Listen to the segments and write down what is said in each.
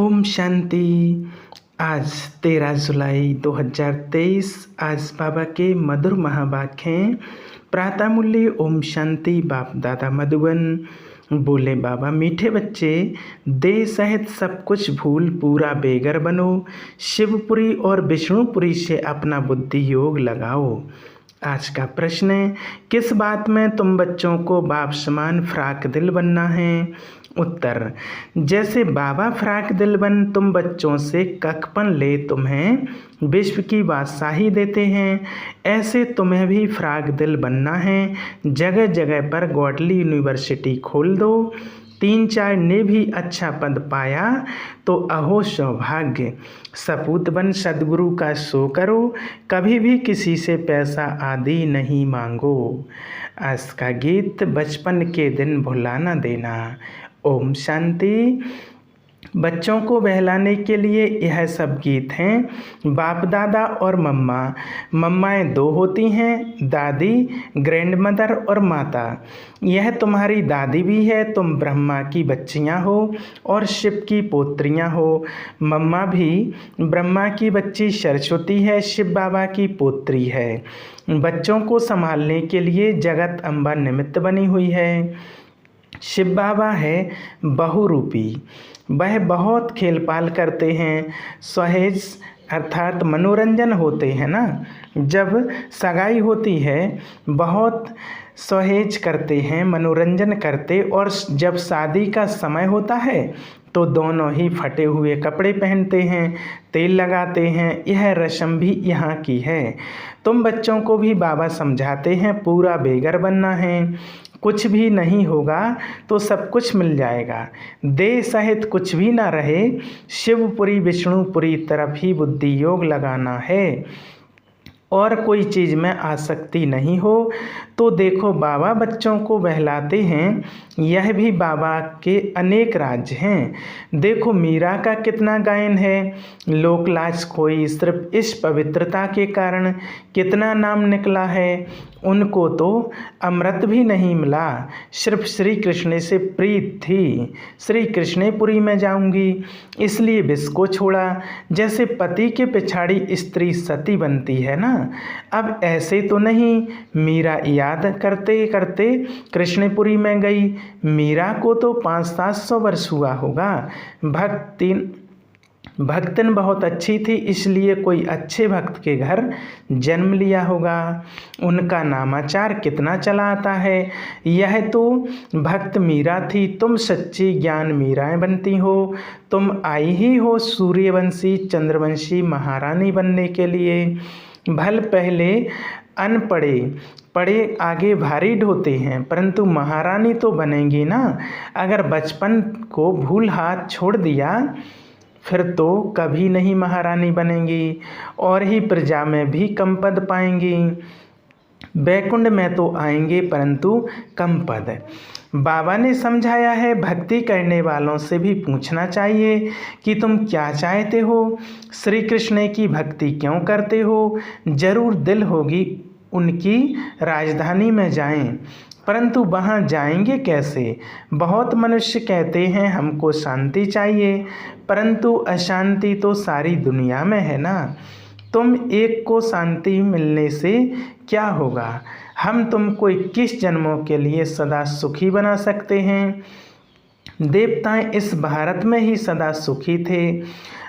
ओम शांति। आज 13 जुलाई 2023। आज बाबा के मधुर महावाक्य हैं। प्रातः मूल्य ओम शांति। बाप दादा मधुबन। बोले बाबा, मीठे बच्चे, देह सहित सब कुछ भूल पूरा बेगर बनो। शिवपुरी और विष्णुपुरी से अपना बुद्धि योग लगाओ। आज का प्रश्न है, किस बात में तुम बच्चों को बाप समान फ्राक दिल बनना है? उत्तर, जैसे बाबा फ्राक दिल बन तुम बच्चों से कखपन ले तुम्हें विश्व की बादशाही देते हैं, ऐसे तुम्हें भी फ्राक दिल बनना है। जगह जगह पर गॉडली यूनिवर्सिटी खोल दो। 3-4 ने भी अच्छा पद पाया तो अहो सौभाग्य। सपूत बन सद्गुरु का सो करो, कभी भी किसी से पैसा आदि नहीं मांगो। आज का गीत, बचपन के दिन भुला न देना। ओम शांति। बच्चों को बहलाने के लिए यह सब गीत हैं। बाप दादा और मम्मा। मम्माएँ 2 होती हैं, दादी, ग्रैंड मदर और माता। यह तुम्हारी दादी भी है। तुम ब्रह्मा की बच्चियां हो और शिव की पोत्रियां हो। मम्मा भी ब्रह्मा की बच्ची सरस्वती है, शिव बाबा की पोत्री है। बच्चों को संभालने के लिए जगत अम्बा निमित्त बनी हुई है। शिव बाबा है बहुरूपी। वह बहुत खेल पाल करते हैं। सहेज अर्थात मनोरंजन होते हैं ना। जब सगाई होती है बहुत सहेज करते हैं, मनोरंजन करते, और जब शादी का समय होता है तो दोनों ही फटे हुए कपड़े पहनते हैं, तेल लगाते हैं। यह रस्म भी यहाँ की है। तुम बच्चों को भी बाबा समझाते हैं पूरा बेगर बनना है। कुछ भी नहीं होगा तो सब कुछ मिल जाएगा। देह सहित कुछ भी ना रहे। शिवपुरी विष्णुपुरी तरफ ही बुद्धि योग लगाना है और कोई चीज़ में आसक्ति नहीं हो। तो देखो बाबा बच्चों को बहलाते हैं, यह भी बाबा के अनेक राज्य हैं। देखो मीरा का कितना गायन है। लोकलाज खोई सिर्फ इस पवित्रता के कारण, कितना नाम निकला है। उनको तो अमृत भी नहीं मिला, सिर्फ श्री कृष्ण से प्रीत थी। श्री कृष्णपुरी में जाऊंगी इसलिए विष को छोड़ा। जैसे पति के पिछाड़ी स्त्री सती बनती है ना। अब ऐसे तो नहीं। मीरा याद करते करते कृष्णपुरी में गई। मीरा को तो 500-700 वर्ष हुआ होगा। भक्तन बहुत अच्छी थी, इसलिए कोई अच्छे भक्त के घर जन्म लिया होगा। उनका नामाचार कितना चला आता है। यह तो भक्त मीरा थी। तुम सच्ची ज्ञान मीराएं बनती हो। तुम आई ही हो सूर्यवंशी चंद्रवंशी महारानी बनने के लिए। भल पहले अनपढ़े पढ़े आगे भारी ढोते हैं, परंतु महारानी तो बनेंगी ना। अगर बचपन को भूल हाथ छोड़ दिया फिर तो कभी नहीं महारानी बनेंगी और ही प्रजा में भी कम पद पाएंगी। बैकुंठ में तो आएंगे परंतु कम पद। बाबा ने समझाया है, भक्ति करने वालों से भी पूछना चाहिए कि तुम क्या चाहते हो, श्री कृष्ण की भक्ति क्यों करते हो। जरूर दिल होगी उनकी राजधानी में जाएं, परंतु वहाँ जाएंगे कैसे। बहुत मनुष्य कहते हैं हमको शांति चाहिए, परंतु अशांति तो सारी दुनिया में है ना। तुम एक को शांति मिलने से क्या होगा। हम तुमको 21 जन्मों के लिए सदा सुखी बना सकते हैं। देवताएं इस भारत में ही सदा सुखी थे।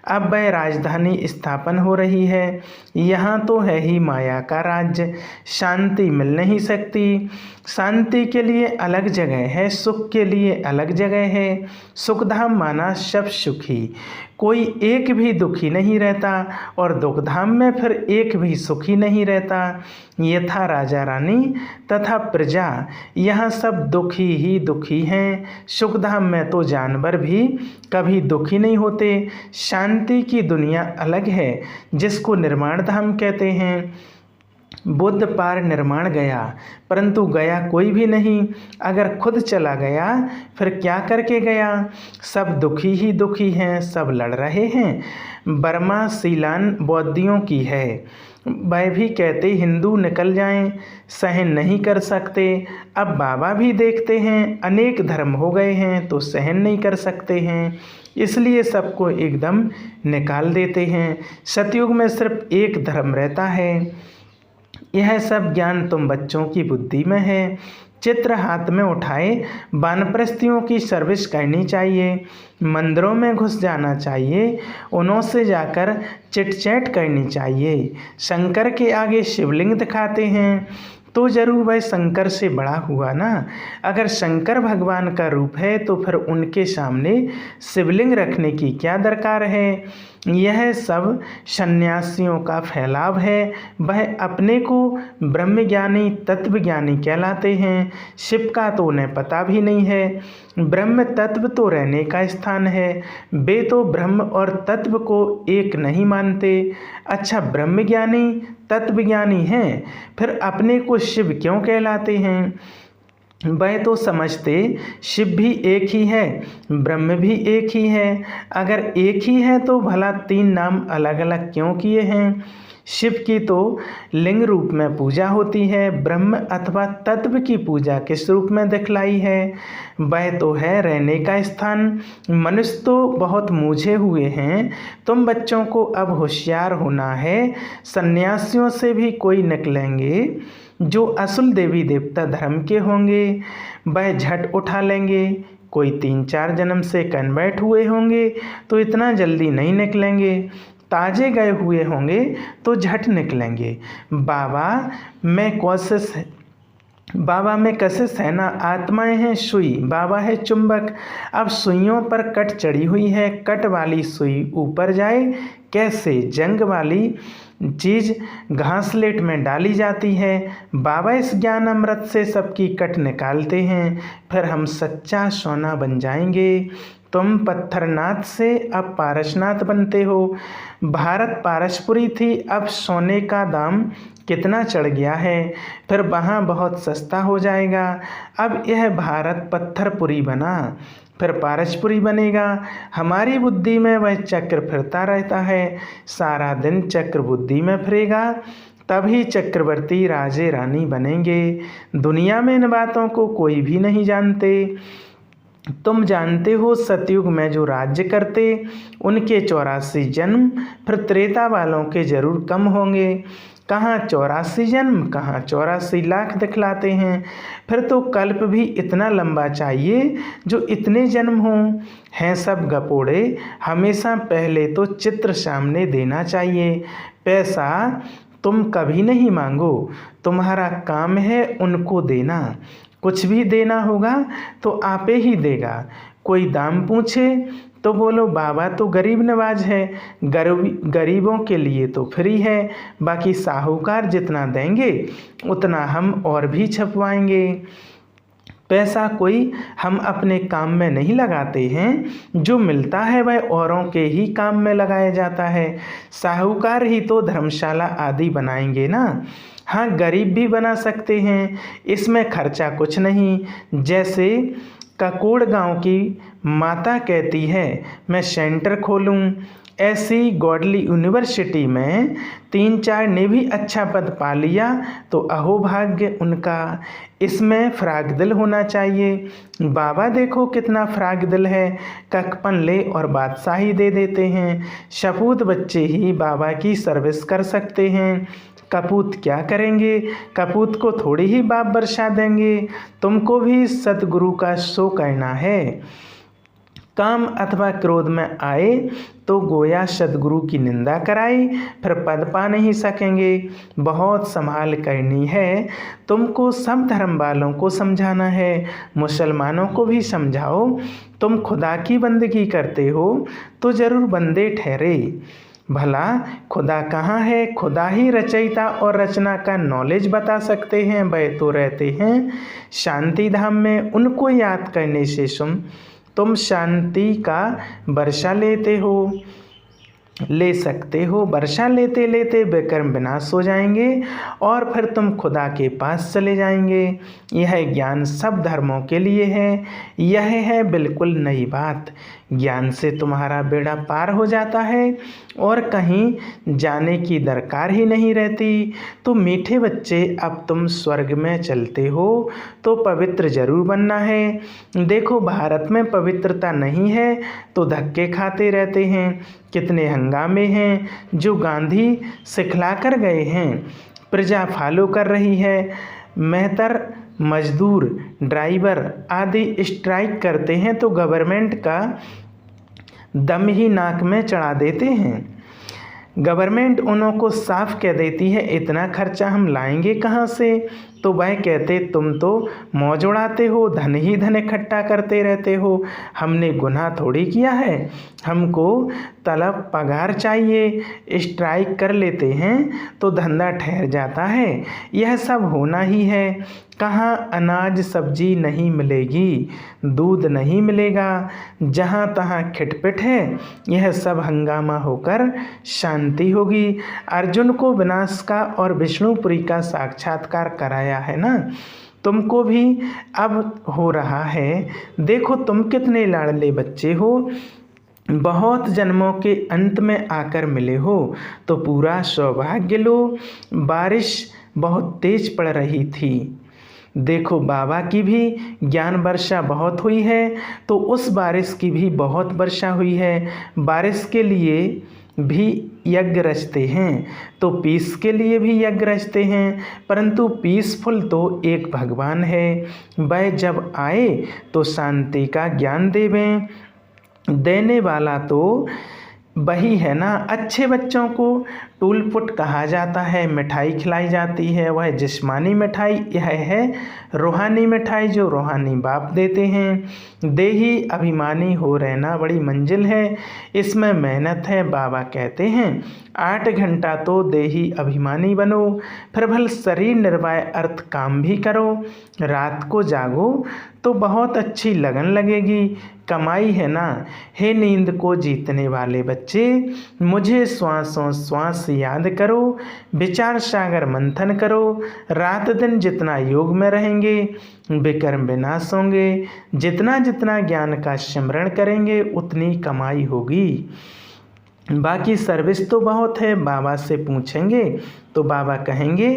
अब वह राजधानी स्थापन हो रही है। यहाँ तो है ही माया का राज्य। शांति मिल नहीं सकती। शांति के लिए अलग जगह है, सुख के लिए अलग जगह है। सुखधाम माना सब सुखी, कोई एक भी दुखी नहीं रहता, और दुखधाम में फिर एक भी सुखी नहीं रहता। यथा राजा रानी तथा प्रजा, यहाँ सब दुखी ही दुखी हैं। सुखधाम में तो जानवर भी कभी दुखी नहीं होते। शांति की दुनिया अलग है, जिसको निर्माण धाम कहते हैं। बुद्ध पार निर्माण गया, परंतु गया कोई भी नहीं। अगर खुद चला गया फिर क्या करके गया। सब दुखी ही दुखी हैं, सब लड़ रहे हैं। बर्मा सीलान बौद्धियों की है। वह भी कहते हिंदू निकल जाएं, सहन नहीं कर सकते। अब बाबा भी देखते हैं अनेक धर्म हो गए हैं तो सहन नहीं कर सकते हैं, इसलिए सबको एकदम निकाल देते हैं। सतयुग में सिर्फ एक धर्म रहता है। यह सब ज्ञान तुम बच्चों की बुद्धि में है। चित्र हाथ में उठाए वानप्रस्थियों की सर्विस करनी चाहिए, मंदिरों में घुस जाना चाहिए, उन्हों से जाकर चिट चैट करनी चाहिए। शंकर के आगे शिवलिंग दिखाते हैं तो जरूर वह शंकर से बड़ा हुआ ना। अगर शंकर भगवान का रूप है तो फिर उनके सामने शिवलिंग रखने की क्या दरकार है। यह सब सन्यासियों का फैलाव है। वह अपने को ब्रह्मज्ञानी तत्वज्ञानी कहलाते हैं। शिव का तो उन्हें पता भी नहीं है। ब्रह्म तत्व तो रहने का स्थान है। वे तो ब्रह्म और तत्व को एक नहीं मानते। अच्छा, ब्रह्मज्ञानी तत्वज्ञानी हैं, फिर अपने को शिव क्यों कहलाते हैं। वह तो समझते शिव भी एक ही है, ब्रह्म भी एक ही है। अगर एक ही है तो भला तीन नाम अलग अलग क्यों किए हैं। शिव की तो लिंग रूप में पूजा होती है, ब्रह्म अथवा तत्व की पूजा किस रूप में दिखलाई है। वह तो है रहने का स्थान। मनुष्य तो बहुत मूझे हुए हैं। तुम बच्चों को अब होशियार होना है। सन्यासियों से भी कोई निकलेंगे जो असुल देवी देवता धर्म के होंगे, वह झट उठा लेंगे। कोई 3-4 जन्म से कन्वर्ट हुए होंगे तो इतना जल्दी नहीं निकलेंगे। ताजे गए हुए होंगे तो झट निकलेंगे। बाबा में कशिश है ना, आत्माएं हैं सुई, बाबा है चुंबक। अब सुइयों पर कट चढ़ी हुई है, कट वाली सुई ऊपर जाए कैसे। जंग वाली चीज घासलेट में डाली जाती है। बाबा इस ज्ञान अमृत से सबकी कट निकालते हैं, फिर हम सच्चा सोना बन जाएंगे। तुम पत्थरनाथ से अब पारसनाथ बनते हो। भारत पारसपुरी थी, अब सोने का दाम कितना चढ़ गया है, फिर वहाँ बहुत सस्ता हो जाएगा। अब यह भारत पत्थरपुरी बना, फिर पारसपुरी बनेगा। हमारी बुद्धि में वह चक्र फिरता रहता है, सारा दिन चक्र बुद्धि में फिरेगा, तभी चक्रवर्ती राजे रानी बनेंगे। दुनिया में इन बातों को कोई भी नहीं जानते। तुम जानते हो सतयुग में जो राज्य करते उनके 84 जन्म, फिर त्रेता वालों के जरूर कम होंगे। कहाँ 84 जन्म, कहाँ 84 लाख दिखलाते हैं। फिर तो कल्प भी इतना लंबा चाहिए जो इतने जन्म हों। हैं सब गपोड़े, हमेशा पहले तो चित्र सामने देना चाहिए। पैसा तुम कभी नहीं मांगो, तुम्हारा काम है उनको देना। कुछ भी देना होगा तो आपे ही देगा। कोई दाम पूछे तो बोलो बाबा तो गरीब नवाज है, गरीबों के लिए तो फ्री है, बाकी साहूकार जितना देंगे उतना हम और भी छपवाएंगे। पैसा कोई हम अपने काम में नहीं लगाते हैं, जो मिलता है वह औरों के ही काम में लगाया जाता है। साहूकार ही तो धर्मशाला आदि बनाएंगे ना। हाँ, गरीब भी बना सकते हैं, इसमें खर्चा कुछ नहीं। जैसे ककोड़ गांव की माता कहती है मैं सेंटर खोलूं, ऐसी गॉडली यूनिवर्सिटी में 3-4 ने भी अच्छा पद पा लिया तो अहोभाग्य उनका। इसमें फ्राक दिल होना चाहिए। बाबा देखो कितना फ्राक दिल है, ककपन ले और बादशाही दे देते हैं। सपूत बच्चे ही बाबा की सर्विस कर सकते हैं। कपूत क्या करेंगे, कपूत को थोड़ी ही बाप बरसा देंगे। तुमको भी सतगुरु का शो करना है। काम अथवा क्रोध में आए तो गोया सदगुरु की निंदा कराई, फिर पद पा नहीं सकेंगे। बहुत संभाल करनी है। तुमको सब धर्म वालों को समझाना है, मुसलमानों को भी समझाओ। तुम खुदा की बंदगी करते हो तो जरूर बंदे ठहरे। भला खुदा कहाँ है। खुदा ही रचयिता और रचना का नॉलेज बता सकते हैं। वह तो रहते हैं शांति धाम में, उनको याद करने से तुम शांति का वर्षा ले सकते हो। वर्षा लेते लेते विक्रम विनाश हो जाएंगे और फिर तुम खुदा के पास चले जाएंगे। यह ज्ञान सब धर्मों के लिए है। यह है बिल्कुल नई बात। ज्ञान से तुम्हारा बेड़ा पार हो जाता है और कहीं जाने की दरकार ही नहीं रहती। तो मीठे बच्चे, अब तुम स्वर्ग में चलते हो तो पवित्र जरूर बनना है। देखो, भारत में पवित्रता नहीं है तो धक्के खाते रहते हैं। कितने हंगामे हैं जो गांधी सिखला कर गए हैं, प्रजा फॉलो कर रही है। मेहतर मजदूर, ड्राइवर आदि स्ट्राइक करते हैं तो गवर्नमेंट का दम ही नाक में चढ़ा देते हैं। गवर्नमेंट उन्हों को साफ कह देती है, इतना खर्चा हम लाएंगे कहाँ से? तो वह कहते, तुम तो मौज उड़ाते हो, धन ही धन इकट्ठा करते रहते हो। हमने गुनाह थोड़ी किया है, हमको तलब पगार चाहिए। स्ट्राइक कर लेते हैं तो धंधा ठहर जाता है। यह सब होना ही है। कहाँ अनाज सब्जी नहीं मिलेगी, दूध नहीं मिलेगा, जहाँ तहाँ खिटपिट है। यह सब हंगामा होकर शांति होगी। अर्जुन को विनाश का और विष्णुपुरी का साक्षात्कार कराया है ना, तुमको भी अब हो रहा है। देखो, तुम कितने लाडले बच्चे हो, बहुत जन्मों के अंत में आकर मिले हो तो पूरा सौभाग्य लो। बारिश बहुत तेज पड़ रही थी। देखो, बाबा की भी ज्ञान वर्षा बहुत हुई है तो उस बारिश की भी बहुत वर्षा हुई है। बारिश के लिए भी यज्ञ रचते हैं तो पीस के लिए भी यज्ञ रचते हैं, परंतु पीसफुल तो एक भगवान है। वह जब आए तो शांति का ज्ञान देवें, देने वाला तो वही है ना। अच्छे बच्चों को टूलपुट कहा जाता है, मिठाई खिलाई जाती है, वह जिस्मानी मिठाई। यह है रूहानी मिठाई जो रूहानी बाप देते हैं। देही अभिमानी हो रहना बड़ी मंजिल है, इसमें मेहनत है। बाबा कहते हैं 8 घंटा तो देही अभिमानी बनो, फिर भल शरीर निर्वाह अर्थ काम भी करो। रात को जागो तो बहुत अच्छी लगन लगेगी, कमाई है ना। हे नींद को जीतने वाले बच्चे, मुझे श्वासों श्वास याद करो, विचार सागर मंथन करो। रात दिन जितना योग में रहेंगे विकर्म विनाश होंगे। जितना जितना ज्ञान का स्मरण करेंगे उतनी कमाई होगी। बाकी सर्विस तो बहुत है। बाबा से पूछेंगे तो बाबा कहेंगे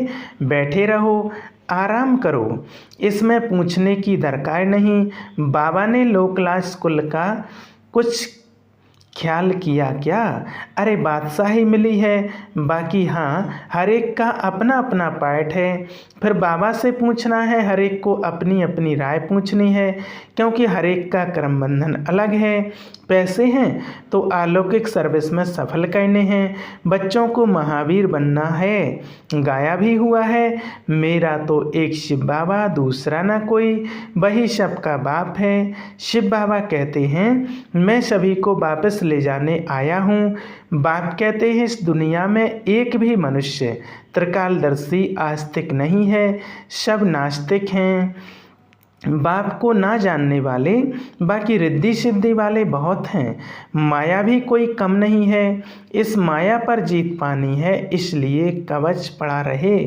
बैठे रहो, आराम करो, इसमें पूछने की दरकार नहीं। बाबा ने लो क्लास स्कूल का कुछ ख्याल किया क्या? अरे बादशाही मिली है। बाकी हाँ, हर एक का अपना अपना पार्ट है। फिर बाबा से पूछना है, हर एक को अपनी अपनी राय पूछनी है, क्योंकि हर एक का कर्म बंधन अलग है। पैसे हैं तो अलौकिक सर्विस में सफल करने हैं। बच्चों को महावीर बनना है। गाया भी हुआ है, मेरा तो एक शिव बाबा दूसरा ना कोई, वही सबका बाप है। शिव बाबा कहते हैं मैं सभी को वापस ले जाने आया हूँ। बाप कहते हैं इस दुनिया में एक भी मनुष्य त्रिकालदर्शी आस्तिक नहीं है, सब नास्तिक हैं। बाप को ना जानने वाले बाकी रिद्धि सिद्धि वाले बहुत हैं। माया भी कोई कम नहीं है। इस माया पर जीत पानी है, इसलिए कवच पड़ा रहे।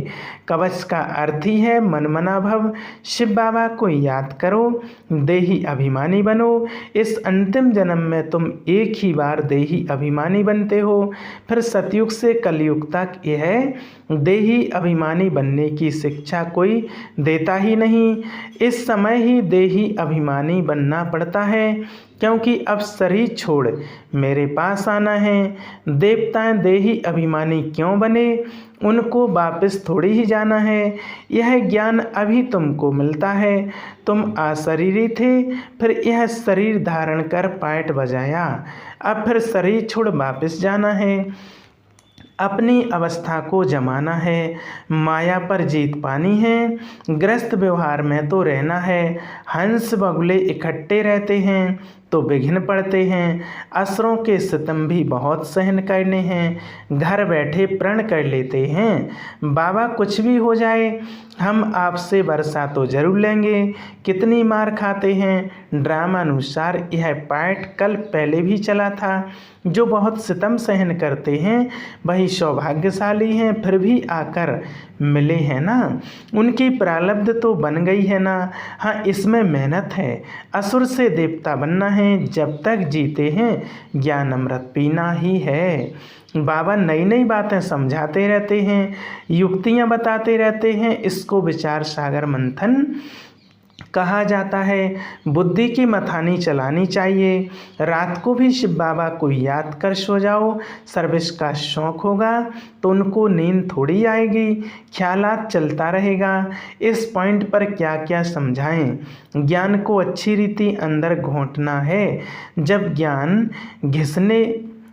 कवच का अर्थ ही है मनमना भव। शिव बाबा को याद करो, देही अभिमानी बनो। इस अंतिम जन्म में तुम एक ही बार देही अभिमानी बनते हो, फिर सतयुग से कलयुग तक यह देही अभिमानी बनने की शिक्षा कोई देता ही नहीं। इस समय ही देही अभिमानी बनना पड़ता है, क्योंकि अब शरीर छोड़ मेरे पास आना है। देवताएं देही अभिमानी क्यों बने? उनको वापस थोड़ी ही जाना है। यह ज्ञान अभी तुमको मिलता है। तुम अशरीरी थे, फिर यह शरीर धारण कर पाठ बजाया, अब फिर शरीर छोड़ वापस जाना है। अपनी अवस्था को जमाना है, माया पर जीत पानी है। ग्रस्त व्यवहार में तो रहना है। हंस बगुले इकट्ठे रहते हैं तो विघ्न पड़ते हैं। असुरों के सितम भी बहुत सहन करने हैं, घर बैठे प्रण कर लेते हैं। बाबा कुछ भी हो जाए हम आपसे वर्षा तो जरूर लेंगे। कितनी मार खाते हैं, ड्रामानुसार यह पाठ कल पहले भी चला था। जो बहुत सितम सहन करते हैं वही सौभाग्यशाली हैं, फिर भी आकर मिले हैं ना, उनकी प्रारब्ध तो बन गई है ना। हाँ, इसमें मेहनत है। असुर से देवता बनना है, जब तक जीते हैं ज्ञान अमृत पीना ही है। बाबा नई नई बातें समझाते रहते हैं, युक्तियाँ बताते रहते हैं। इसको विचार सागर मंथन कहा जाता है। बुद्धि की मथानी चलानी चाहिए। रात को भी शिव बाबा को याद कर सो जाओ। सर्विस का शौक़ होगा तो उनको नींद थोड़ी आएगी, ख्यालात चलता रहेगा। इस पॉइंट पर क्या क्या समझाएं। ज्ञान को अच्छी रीति अंदर घोंटना है। जब ज्ञान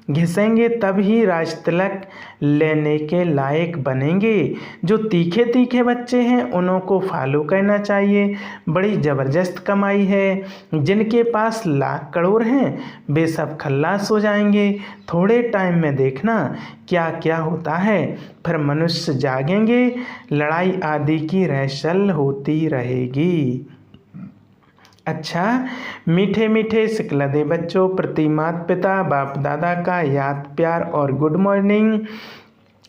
घिसेंगे तब ही राज तिलक लेने के लायक बनेंगे। जो तीखे तीखे बच्चे हैं उन्हों को फॉलो करना चाहिए। बड़ी ज़बरदस्त कमाई है। जिनके पास लाख करोड़ हैं वे सब खल्लास हो जाएंगे। थोड़े टाइम में देखना क्या क्या होता है। फिर मनुष्य जागेंगे, लड़ाई आदि की रहसल होती रहेगी। अच्छा, मीठे मीठे सिकलदे बच्चों प्रति माता पिता बाप दादा का याद प्यार और गुड मॉर्निंग।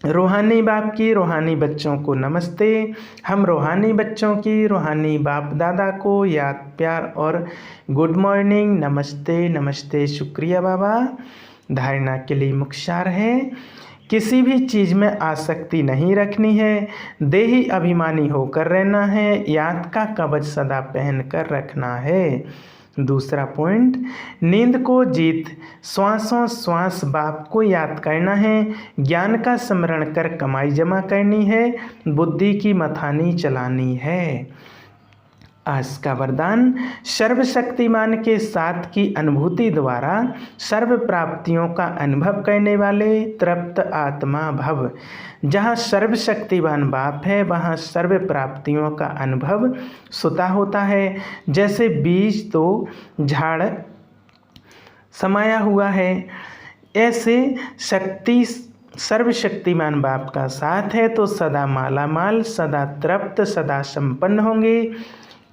रूहानी बाप की रूहानी बच्चों को नमस्ते। हम रूहानी बच्चों की रूहानी बाप दादा को याद प्यार और गुड मॉर्निंग। नमस्ते नमस्ते। शुक्रिया बाबा। धारणा के लिए मुख्तार है। किसी भी चीज़ में आसक्ति नहीं रखनी है। देही अभिमानी होकर रहना है। याद का कवच सदा पहन कर रखना है। दूसरा पॉइंट, नींद को जीत श्वासों श्वास बाप को याद करना है। ज्ञान का स्मरण कर कमाई जमा करनी है। बुद्धि की मथानी चलानी है। आज का वरदान, सर्वशक्तिमान के साथ की अनुभूति द्वारा सर्व प्राप्तियों का अनुभव करने वाले तृप्त आत्मा भव। जहाँ सर्वशक्तिमान बाप है वहाँ सर्व प्राप्तियों का अनुभव स्वतः होता है। जैसे बीज तो झाड़ समाया हुआ है, ऐसे शक्ति सर्वशक्तिमान बाप का साथ है तो सदा मालामाल, सदा तृप्त, सदा संपन्न होंगे।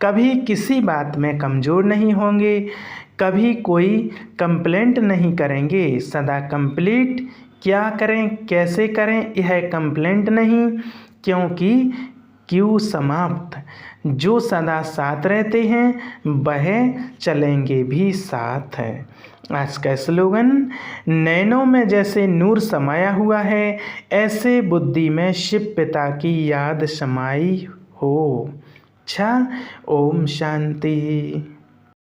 कभी किसी बात में कमज़ोर नहीं होंगे, कभी कोई कंप्लेंट नहीं करेंगे। सदा कंप्लीट। क्या करें कैसे करें यह कंप्लेंट नहीं, क्योंकि क्यों समाप्त। जो सदा साथ रहते हैं वह चलेंगे भी साथ है। आज का स्लोगन, नैनों में जैसे नूर समाया हुआ है ऐसे बुद्धि में शिव पिता की याद समाई हो। अच्छा, ओम शांति।